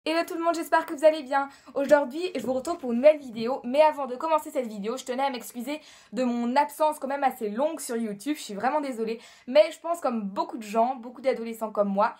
Hello tout le monde, j'espère que vous allez bien. Aujourd'hui, je vous retrouve pour une nouvelle vidéo. Mais avant de commencer cette vidéo, je tenais à m'excuser de mon absence quand même assez longue sur YouTube. Je suis vraiment désolée. Mais je pense comme beaucoup de gens, beaucoup d'adolescents comme moi,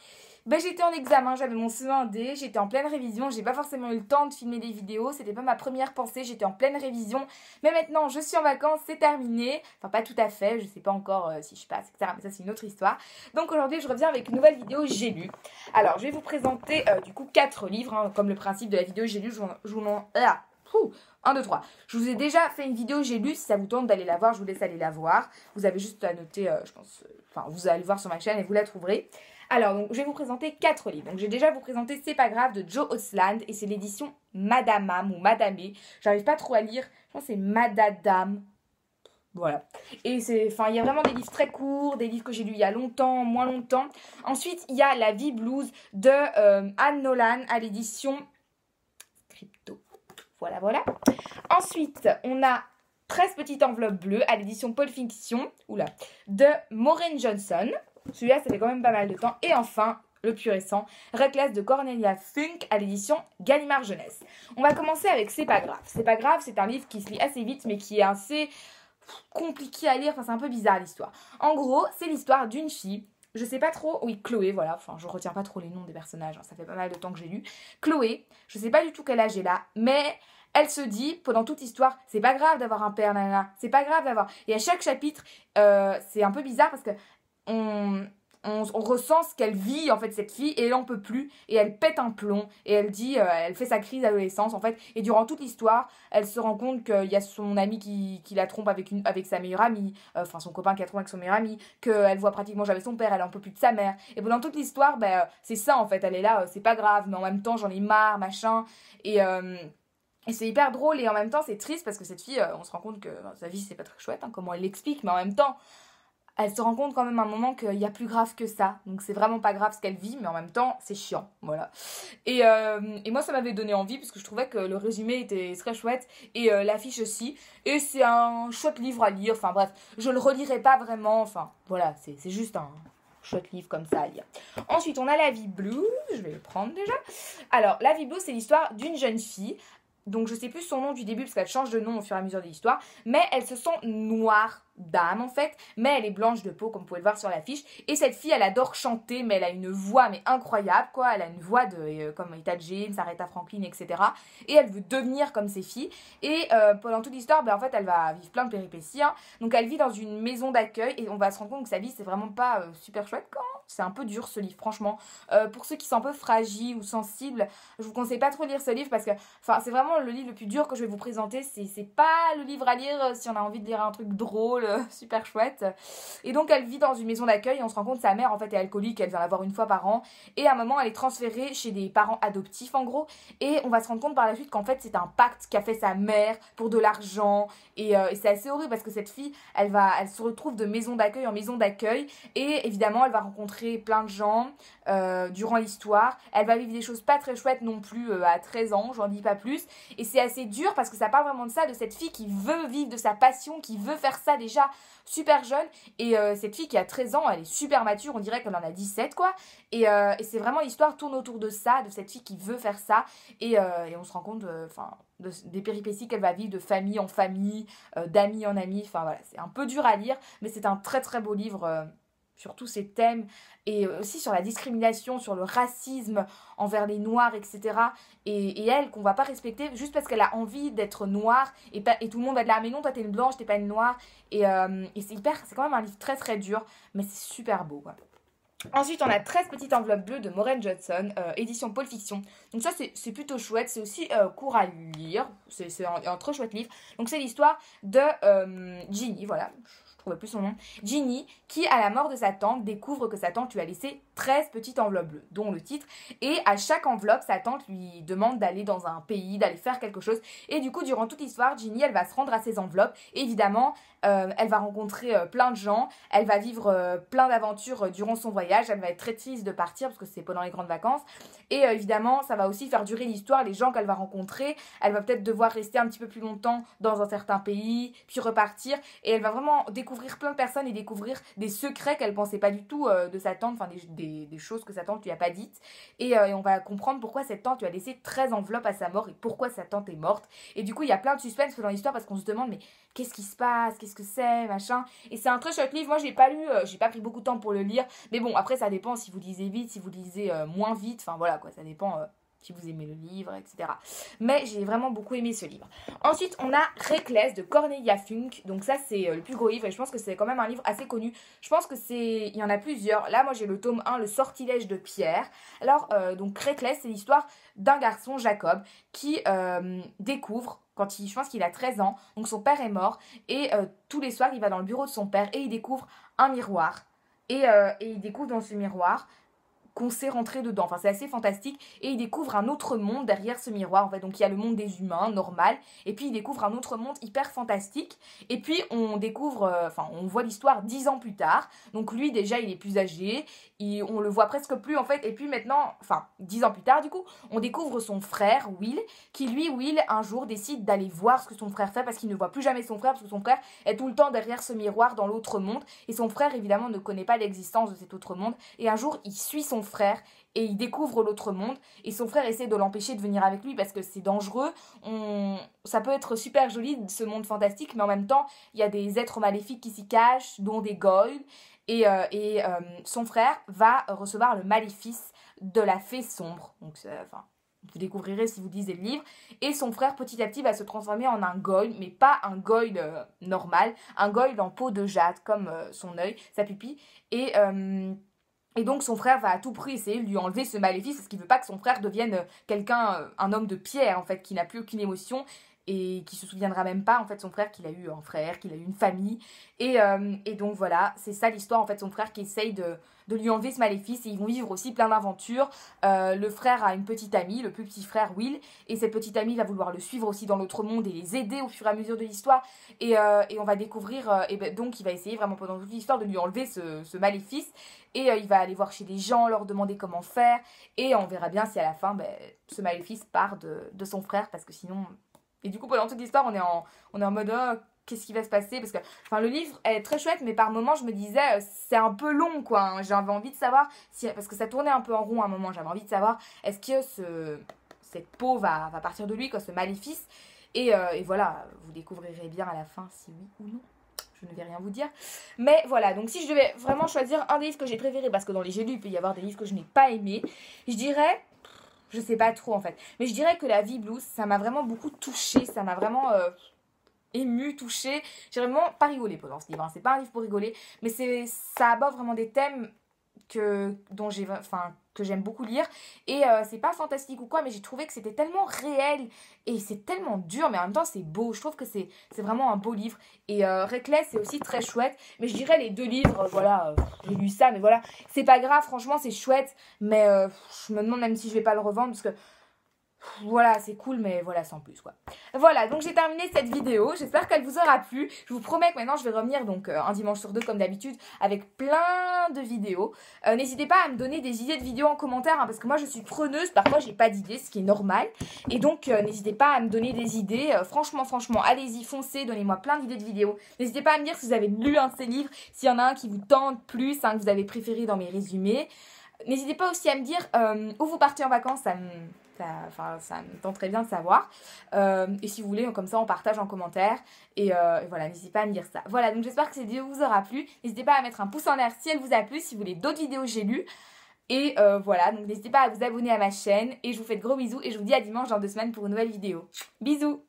j'étais en examen, j'avais mon CE1D, j'étais en pleine révision. J'ai pas forcément eu le temps de filmer des vidéos. C'était pas ma première pensée, j'étais en pleine révision. Mais maintenant, je suis en vacances, c'est terminé. Enfin, pas tout à fait, je sais pas encore si je passe, etc. Mais ça, c'est une autre histoire. Donc aujourd'hui, je reviens avec une nouvelle vidéo J'ai lu. Alors, je vais vous présenter du coup 4 livres, hein, comme le principe de la vidéo J'ai lu. Je vous en... 1, 2, 3. Je vous ai déjà fait une vidéo J'ai lu. Si ça vous tente d'aller la voir, je vous laisse aller la voir. Vous avez juste à noter, je pense, vous allez voir sur ma chaîne et vous la trouverez. Alors, donc, je vais vous présenter 4 livres. Donc, j'ai déjà vous présenter C'est pas grave de Joe Osland et c'est l'édition Madamam ou Madamé. J'arrive pas trop à lire. Je pense que c'est Madadam. Voilà. Et c'est, il y a vraiment des livres très courts, des livres que j'ai lus il y a longtemps, moins longtemps. Ensuite, il y a La vie blues de Anne Nolan à l'édition Crypto. Voilà, voilà. Ensuite, on a 13 petites enveloppes bleues à l'édition Pulp Fiction, de Maureen Johnson. Celui-là, ça fait quand même pas mal de temps. Et enfin, le plus récent, Reckless de Cornelia Funk à l'édition Gallimard Jeunesse. On va commencer avec C'est pas grave. C'est pas grave, c'est un livre qui se lit assez vite, mais qui est assez compliqué à lire. Enfin, c'est un peu bizarre l'histoire. En gros, c'est l'histoire d'une fille. Je sais pas trop, oui, Chloé, voilà, je retiens pas trop les noms des personnages, hein, ça fait pas mal de temps que j'ai lu. Chloé, je sais pas du tout quel âge elle a, mais elle se dit, pendant toute l'histoire, c'est pas grave d'avoir un père, nana, c'est pas grave d'avoir... Et à chaque chapitre, c'est un peu bizarre parce que on ressent ce qu'elle vit, en fait, cette fille, et elle en peut plus, et elle pète un plomb, et elle dit, elle fait sa crise d'adolescence, en fait, et durant toute l'histoire, elle se rend compte qu'il y a son ami qui la trompe avec sa meilleure amie, son copain qui la trompe avec son meilleur ami, qu'elle voit pratiquement jamais son père, elle en peut plus de sa mère, et pendant toute l'histoire, c'est ça, en fait, elle est là, c'est pas grave, mais en même temps, j'en ai marre, machin, et c'est hyper drôle, et en même temps, c'est triste, parce que cette fille, on se rend compte que sa vie, c'est pas très chouette, hein, comment elle l'explique, mais en même temps, elle se rend compte quand même à un moment qu'il y a plus grave que ça. Donc c'est vraiment pas grave ce qu'elle vit, mais en même temps, c'est chiant. Voilà. Et moi, ça m'avait donné envie, parce que je trouvais que le résumé était très chouette, et l'affiche aussi. Et c'est un chouette livre à lire. Enfin bref, je le relirai pas vraiment. Enfin, voilà, c'est juste un chouette livre comme ça à lire. Ensuite, on a La vie blues. Je vais le prendre déjà. Alors, La vie blues, c'est l'histoire d'une jeune fille. Donc je sais plus son nom du début parce qu'elle change de nom au fur et à mesure de l'histoire. Mais elle se sent noire d'âme en fait. Mais elle est blanche de peau comme vous pouvez le voir sur l'affiche. Et cette fille elle adore chanter mais elle a une voix mais incroyable quoi. Elle a une voix de comme Etta James, Aretha Franklin etc. Et elle veut devenir comme ces filles. Et pendant toute l'histoire en fait elle va vivre plein de péripéties. Hein. Donc elle vit dans une maison d'accueil. Et on va se rendre compte que sa vie c'est vraiment pas super chouette quand c'est un peu dur ce livre franchement. Pour ceux qui sont un peu fragiles ou sensibles, je vous conseille pas trop de lire ce livre parce que c'est vraiment le livre le plus dur que je vais vous présenter. C'est pas le livre à lire si on a envie de lire un truc drôle, super chouette. Et donc elle vit dans une maison d'accueil et on se rend compte que sa mère en fait est alcoolique, elle vient la voir une fois par an. Et à un moment elle est transférée chez des parents adoptifs en gros. Et on va se rendre compte par la suite qu'en fait c'est un pacte qu'a fait sa mère pour de l'argent. Et c'est assez horrible parce que cette fille elle se retrouve de maison d'accueil en maison d'accueil. Et évidemment elle va rencontrer plein de gens durant l'histoire. Elle va vivre des choses pas très chouettes non plus à 13 ans, j'en dis pas plus. Et c'est assez dur parce que ça parle vraiment de ça, de cette fille qui veut vivre de sa passion, qui veut faire ça déjà super jeune. Et cette fille qui a 13 ans, elle est super mature, on dirait qu'elle en a 17 quoi. Et c'est vraiment l'histoire tourne autour de ça, de cette fille qui veut faire ça. Et on se rend compte des péripéties qu'elle va vivre de famille en famille, d'amis en amis. Enfin voilà, c'est un peu dur à lire, mais c'est un très très beau livre sur tous ces thèmes et aussi sur la discrimination, sur le racisme envers les noirs, etc. Et elle, qu'on va pas respecter juste parce qu'elle a envie d'être noire et tout le monde va être là, mais non, toi t'es une blanche, t'es pas une noire. Et c'est quand même un livre très très dur, mais c'est super beau, quoi. Ensuite, on a 13 petites enveloppes bleues de Maureen Johnson, édition Pulp Fiction. Donc ça, c'est plutôt chouette. C'est aussi court à lire. C'est un trop chouette livre. Donc c'est l'histoire de Ginny, voilà. Je trouvais plus son nom. Ginny, qui à la mort de sa tante, découvre que sa tante lui a laissé 13 petites enveloppes bleues, dont le titre. Et à chaque enveloppe, sa tante lui demande d'aller dans un pays, d'aller faire quelque chose. Et du coup, durant toute l'histoire, Ginny, elle va se rendre à ces enveloppes. Et évidemment, elle va rencontrer plein de gens. Elle va vivre plein d'aventures durant son voyage. Elle va être très triste de partir parce que c'est pendant les grandes vacances. Et évidemment, ça va aussi faire durer l'histoire, les gens qu'elle va rencontrer. Elle va peut-être devoir rester un petit peu plus longtemps dans un certain pays, puis repartir. Et elle va vraiment découvrir plein de personnes et découvrir des secrets qu'elle pensait pas du tout de sa tante, enfin des des choses que sa tante lui a pas dites. Et on va comprendre pourquoi cette tante lui a laissé 13 enveloppes à sa mort et pourquoi sa tante est morte. Et du coup, il y a plein de suspense dans l'histoire parce qu'on se demande, mais qu'est-ce qui se passe, qu'est-ce que c'est, machin. Et c'est un très chouette livre. Moi, je l'ai pas lu, j'ai pas pris beaucoup de temps pour le lire. Mais bon, après, ça dépend si vous lisez vite, si vous lisez moins vite. Enfin voilà quoi, ça dépend si vous aimez le livre, etc. Mais j'ai vraiment beaucoup aimé ce livre. Ensuite, on a Reckless de Cornelia Funk. Donc ça, c'est le plus gros livre et je pense que c'est quand même un livre assez connu. Je pense que c'est... Il y en a plusieurs. Là, moi, j'ai le tome 1, Le sortilège de Pierre. Alors, donc Reckless, c'est l'histoire d'un garçon, Jacob, qui découvre... je pense qu'il a 13 ans, donc son père est mort, et tous les soirs, il va dans le bureau de son père et il découvre un miroir. Et il découvre dans ce miroir qu'on sait rentrer dedans. Enfin, c'est assez fantastique. Et il découvre un autre monde derrière ce miroir. En fait, donc il y a le monde des humains, normal. Et puis il découvre un autre monde hyper fantastique. Et puis on découvre, on voit l'histoire 10 ans plus tard. Donc lui, déjà, il est plus âgé. On le voit presque plus, en fait. Et puis maintenant, 10 ans plus tard, du coup, on découvre son frère, Will, qui lui, Will, un jour, décide d'aller voir ce que son frère fait parce qu'il ne voit plus jamais son frère, parce que son frère est tout le temps derrière ce miroir dans l'autre monde. Et son frère, évidemment, ne connaît pas l'existence de cet autre monde. Et un jour, il suit son frère et il découvre l'autre monde et son frère essaie de l'empêcher de venir avec lui parce que c'est dangereux. Ça peut être super joli ce monde fantastique, mais en même temps il y a des êtres maléfiques qui s'y cachent, dont des goyles, et son frère va recevoir le maléfice de la fée sombre. Donc vous découvrirez si vous lisez le livre. Et son frère, petit à petit, va se transformer en un goyle, mais pas un goyle normal, un goyle en peau de jade, comme son œil, sa pupille. Et donc son frère va à tout prix essayer de lui enlever ce maléfice parce qu'il veut pas que son frère devienne quelqu'un, un homme de pierre en fait, qui n'a plus aucune émotion et qui se souviendra même pas en fait son frère qu'il a eu un frère, qu'il a eu une famille. Et donc voilà, c'est ça l'histoire en fait, son frère qui essaye de lui enlever ce maléfice et ils vont vivre aussi plein d'aventures. Le frère a une petite amie, le plus petit frère Will, et cette petite amie va vouloir le suivre aussi dans l'autre monde et les aider au fur et à mesure de l'histoire. Et on va découvrir, donc il va essayer vraiment pendant toute l'histoire de lui enlever ce maléfice. Et il va aller voir chez des gens, leur demander comment faire. Et on verra bien si à la fin, ce maléfice part de son frère. Parce que sinon... Et du coup, pendant toute l'histoire, on est en mode... Oh, qu'est-ce qui va se passer? Parce que le livre est très chouette, mais par moments, je me disais... c'est un peu long, quoi. Hein. J'avais envie de savoir... parce que ça tournait un peu en rond à un moment. J'avais envie de savoir... Est-ce que cette peau va partir de lui, quoi, ce maléfice? Et voilà, vous découvrirez bien à la fin si oui ou non. Je ne vais rien vous dire. Mais voilà, donc si je devais vraiment choisir un des livres que j'ai préféré, parce que dans les j'ai lus, il peut y avoir des livres que je n'ai pas aimés, je dirais, je sais pas trop en fait, mais je dirais que La Vie Blues, ça m'a vraiment beaucoup touchée, ça m'a vraiment émue, touchée. J'ai vraiment pas rigolé pendant ce livre, hein. C'est pas un livre pour rigoler, mais ça aborde vraiment des thèmes que j'aime beaucoup lire et c'est pas fantastique ou quoi, mais j'ai trouvé que c'était tellement réel et c'est tellement dur, mais en même temps c'est beau. Je trouve que c'est vraiment un beau livre. Et Reckless, c'est aussi très chouette, mais je dirais les deux livres, voilà, j'ai lu ça, mais voilà, c'est pas grave, franchement c'est chouette, mais je me demande même si je vais pas le revendre parce que voilà, c'est cool, mais voilà, sans plus, quoi. Voilà, donc j'ai terminé cette vidéo. J'espère qu'elle vous aura plu. Je vous promets que maintenant, je vais revenir donc un dimanche sur deux, comme d'habitude, avec plein de vidéos. N'hésitez pas à me donner des idées de vidéos en commentaire, hein, parce que moi, je suis preneuse. Parfois, j'ai pas d'idées, ce qui est normal. Et donc, n'hésitez pas à me donner des idées. Franchement, allez-y, foncez, donnez-moi plein d'idées de vidéos. N'hésitez pas à me dire si vous avez lu un de ces livres, s'il y en a un qui vous tente plus, que vous avez préféré dans mes résumés. N'hésitez pas aussi à me dire où vous partez en vacances, ça me tenterait bien de savoir. Et si vous voulez, comme ça, on partage en commentaire. Et voilà, n'hésitez pas à me dire ça. Voilà, donc j'espère que cette vidéo vous aura plu. N'hésitez pas à mettre un pouce en l'air si elle vous a plu, si vous voulez d'autres vidéos que j'ai lues. Et voilà, donc n'hésitez pas à vous abonner à ma chaîne. Et je vous fais de gros bisous et je vous dis à dimanche dans 2 semaines pour une nouvelle vidéo. Bisous!